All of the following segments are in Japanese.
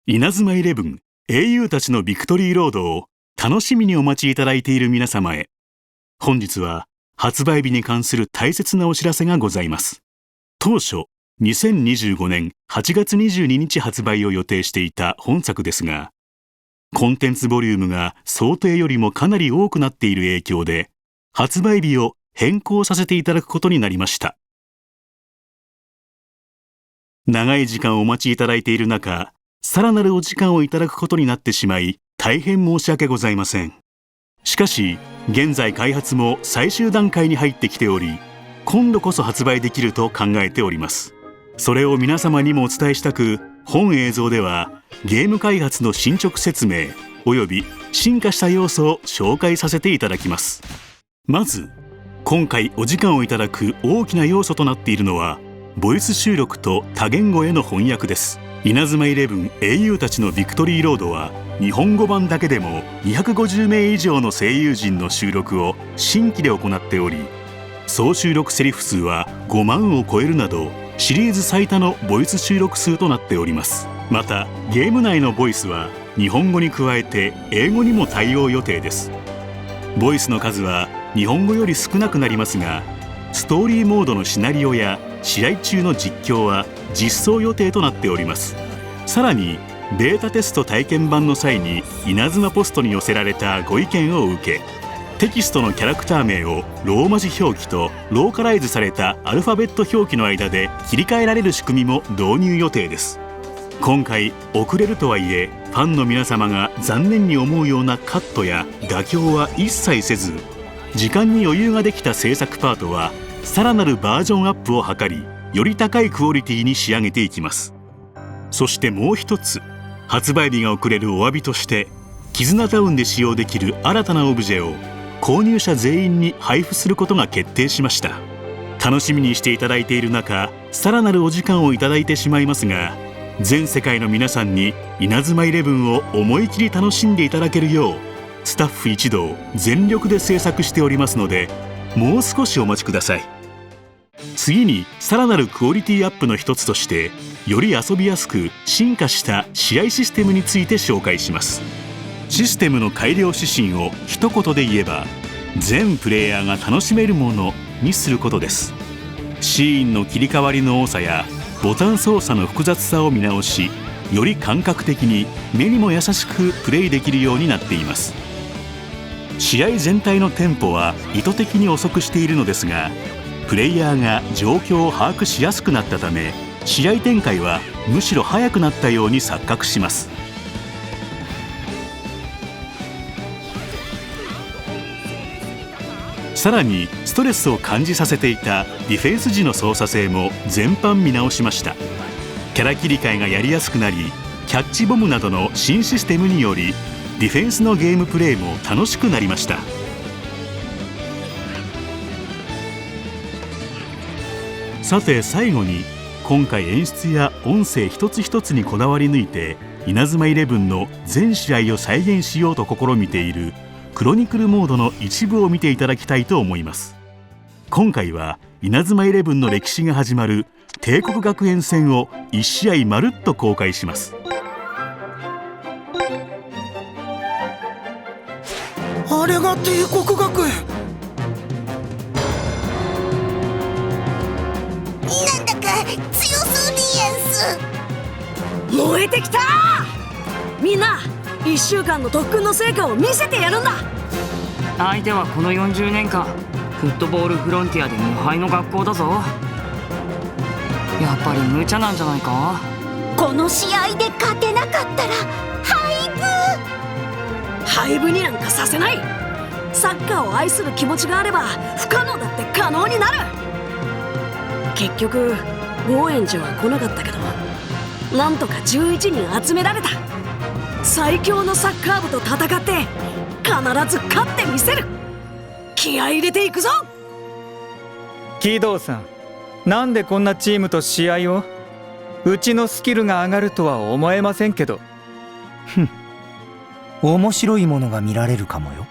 稲妻イレブン英雄たちのビクトリーロードを楽しみにお待ちいただいている皆様へ、本日は発売日に関する大切なお知らせがございます。当初2025年8月22日発売を予定していた本作ですが、コンテンツボリュームが想定よりもかなり多くなっている影響で、発売日を変更させていただくことになりました。長い時間お待ちいただいている中、さらなるお時間をいただくことになってしまい、大変申し訳ございません。しかし、現在開発も最終段階に入ってきており、今度こそ発売できると考えております。それを皆様にもお伝えしたく、本映像ではゲーム開発の進捗説明および進化した要素を紹介させていただきます。まず、今回お時間をいただく大きな要素となっているのは、ボイス収録と多言語への翻訳です。稲妻イレブン英雄たちのビクトリーロードは、日本語版だけでも250名以上の声優陣の収録を新規で行っており、総収録セリフ数は5万を超えるなど、シリーズ最多のボイス収録数となっております。また、ゲーム内のボイスは日本語に加えて英語にも対応予定です。ボイスの数は日本語より少なくなりますが、ストーリーモードのシナリオや試合中の実況は実装予定となっております。さらにベータテスト体験版の際に稲妻ポストに寄せられたご意見を受け、テキストのキャラクター名をローマ字表記とローカライズされたアルファベット表記の間で切り替えられる仕組みも導入予定です。今回遅れるとはいえ、ファンの皆様が残念に思うようなカットや妥協は一切せず、時間に余裕ができた制作パートはさらなるバージョンアップを図り、より高いクオリティに仕上げていきます。そしてもう一つ、発売日が遅れるお詫びとして、絆タウンで使用できる新たなオブジェを購入者全員に配布することが決定しました。楽しみにしていただいている中、さらなるお時間をいただいてしまいますが、全世界の皆さんに稲妻イレブンを思い切り楽しんでいただけるよう、スタッフ一同全力で制作しておりますので、もう少しお待ちください。次に、さらなるクオリティアップの一つとして、より遊びやすく進化した試合システムについて紹介します。システムの改良指針を一言で言えば、全プレイヤーが楽しめるものにすることです。シーンの切り替わりの多さやボタン操作の複雑さを見直し、より感覚的に目にも優しくプレイできるようになっています。試合全体のテンポは意図的に遅くしているのですが、プレイヤーが状況を把握しやすくなったため、試合展開はむしろ速くなったように錯覚します。さらに、ストレスを感じさせていたディフェンス時の操作性も全般見直しました。キャラ切り替えがやりやすくなり、キャッチボムなどの新システムにより、ディフェンスのゲームプレイも楽しくなりました。さて最後に、今回演出や音声一つ一つにこだわり抜いて、稲妻イレブンの全試合を再現しようと試みているクロニクルモードの一部を見ていただきたいと思います。今回は稲妻イレブンの歴史が始まる帝国学園戦を1試合まるっと公開します。あれが帝国学園。なんだか強そうでやんす。燃えてきた。みんな1週間の特訓の成果を見せてやるんだ。相手はこの40年間フットボールフロンティアで無敗の学校だぞ。やっぱり無茶なんじゃないか。この試合で勝てなかったら廃部になんかさせない。サッカーを愛する気持ちがあれば不可能だって可能になる。結局ゴーエンジは来なかったけど、なんとか11人集められた。最強のサッカー部と戦って必ず勝ってみせる。気合い入れていくぞ。キドウさん、なんでこんなチームと試合を？うちのスキルが上がるとは思えませんけど。ふん、面白いものが見られるかもよ。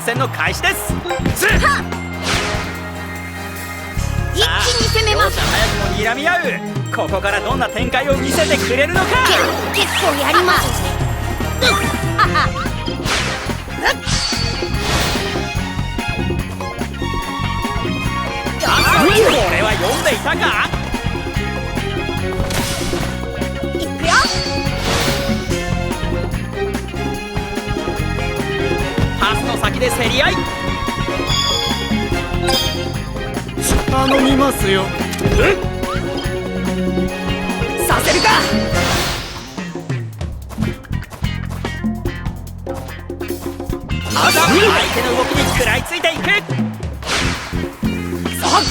半戦の開始です。一気に攻めます。両者早くも睨み合う。ここからどんな展開を見せてくれるのか。結構やります。これは読んでいたか。いくよ。パスの先で競り合い。頼みますよ。させるか。まだ相手の動きに食らいついていく。さあ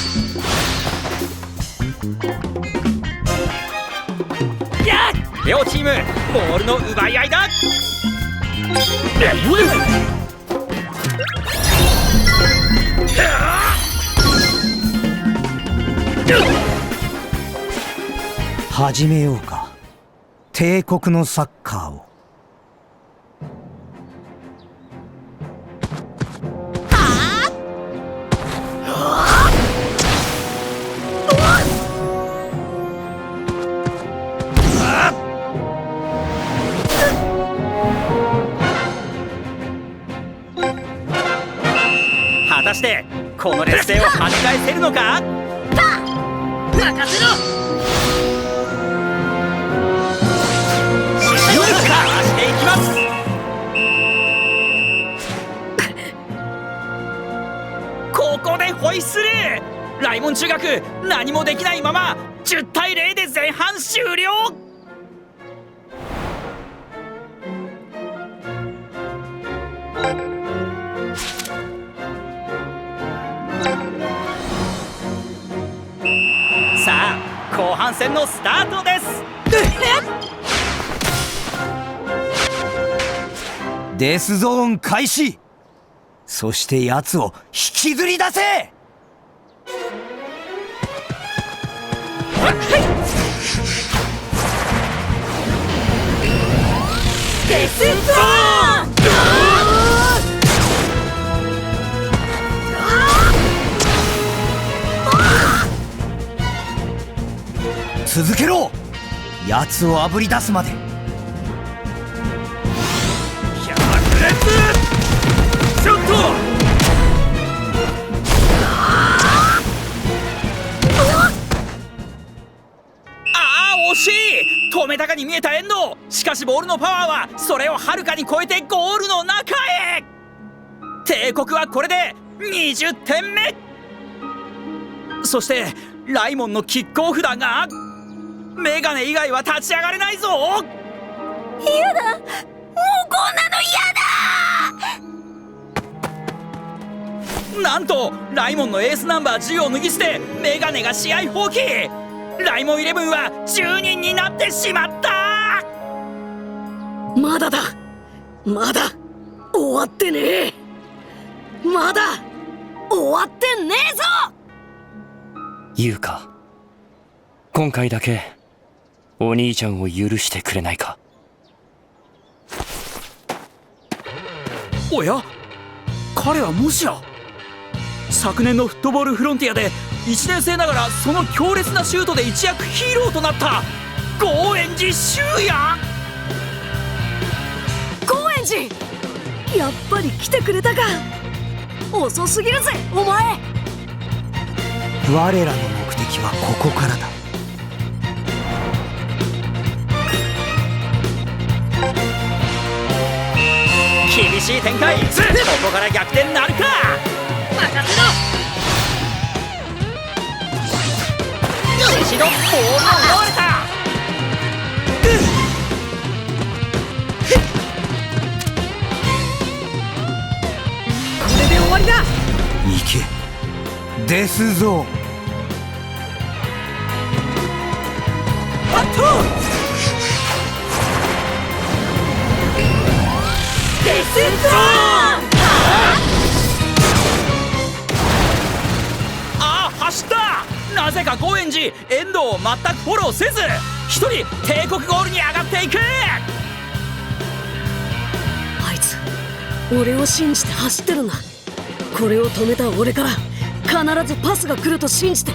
両チームボールの奪い合いだ。始めようか、帝国のサッカーを。果たしてこの劣勢を跳ね返せるのか。任せろ。試合をかわしていきます。ここでホイッスル。ライモン中学何もできないまま10対0で前半終了。さあ後半戦のスタートです。デスゾーン開始。そして奴を引きずり出せ。デスゾーン。続けろ。奴をあぶり出すまで。ちょっと。惜しい。止めたかに見えた遠藤。しかしボールのパワーはそれをはるかに超えてゴールの中へ。帝国はこれで20点目。そしてライモンのキックオフだがメガネ以外は立ち上がれないぞ。嫌だ、もうこんなの嫌だ。なんとライモンのエースナンバー10を脱ぎ捨てメガネが試合放棄。ライモンイレブンは10人になってしまった。まだだ、まだ終わってねえ。まだ終わってねえぞ。優香、今回だけお兄ちゃんを許してくれないか。おや、彼はもしや昨年のフットボールフロンティアで1年生ながらその強烈なシュートで一躍ヒーローとなった郷円寺修也。高円寺、やっぱり来てくれたか。遅すぎるぜお前。我らの目的はここからだ。厳しい展開。ここから逆転なるか。任せろ。一度ボールを奪われた。これで終わりだ。行け、デスゾーン。あっとデスゾーン。ああ、走った。なぜか高円寺遠藤を全くフォローせず一人帝国ゴールに上がっていく。あいつ俺を信じて走ってるんだ。これを止めた俺から必ずパスが来ると信じて。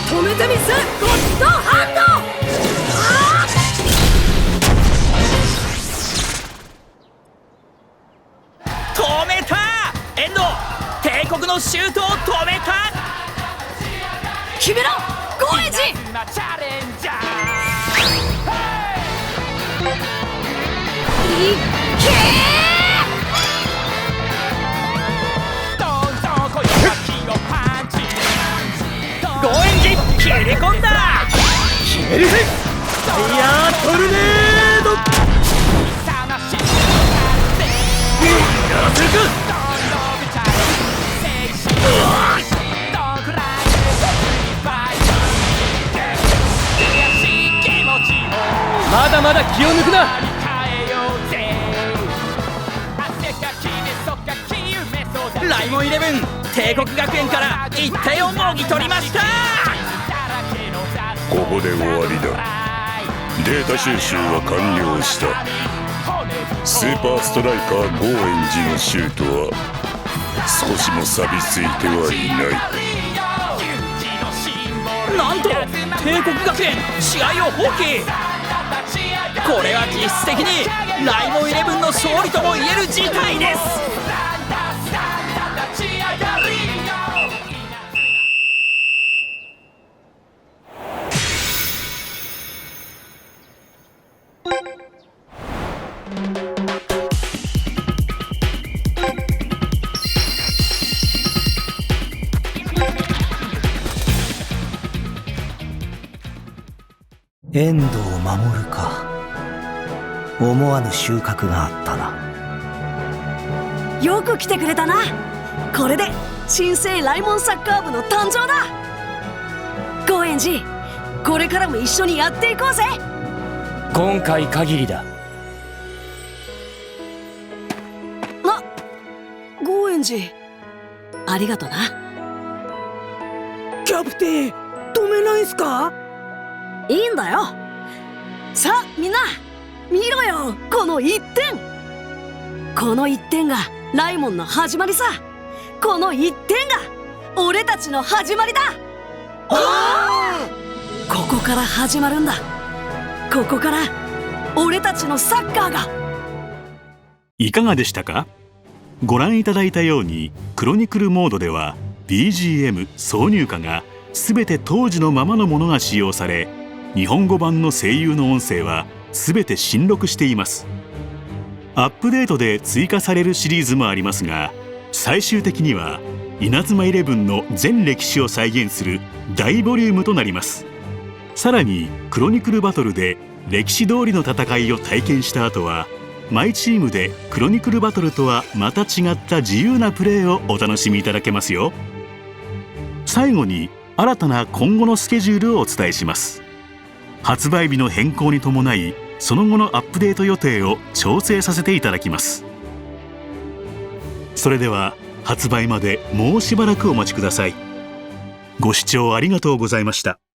止めてみせゴッドハンド。止めた。エンド、帝国のシュートを止めた。決めろゴエンジ。いっけゴエンジ、切り込んだ。決めるぜ。ファイヤートルネード。やらせるか。まだまだ気を抜くな。ライモンイレブン、帝国学園から1点をもぎ取りました。ここで終わりだ。データ収集は完了した。スーパーストライカーゴーエンジのシュートは少しも錆びついてはいない。なんと帝国学園試合を放棄。これは実質的にライモンイレブンの勝利とも言える事態です。遠藤守か。思わぬ収穫があったな。よく来てくれたな。これで新生ライモンサッカー部の誕生だ。ゴーエンジ、これからも一緒にやっていこうぜ。今回限りだ。ゴーエンジ、ありがとな。キャプテン、止めないんすか？いいんだよ。さあみんな見ろよ、この1点。この1点がライモンの始まりさ。この1点が俺たちの始まりだ。ここから始まるんだ。ここから俺たちのサッカーが。いかがでしたか？ご覧いただいたようにクロニクルモードでは BGM 挿入歌が全て当時のままのものが使用され、日本語版の声優の音声は全て新録しています。アップデートで追加されるシリーズもありますが、最終的には稲妻イレブンの全歴史を再現する大ボリュームとなります。さらにクロニクルバトルで歴史通りの戦いを体験した後は、マイチームでクロニクルバトルとはまた違った自由なプレーをお楽しみいただけますよ。最後に新たな今後のスケジュールをお伝えします。発売日の変更に伴い、その後のアップデート予定を調整させていただきます。それでは発売までもうしばらくお待ちください。ご視聴ありがとうございました。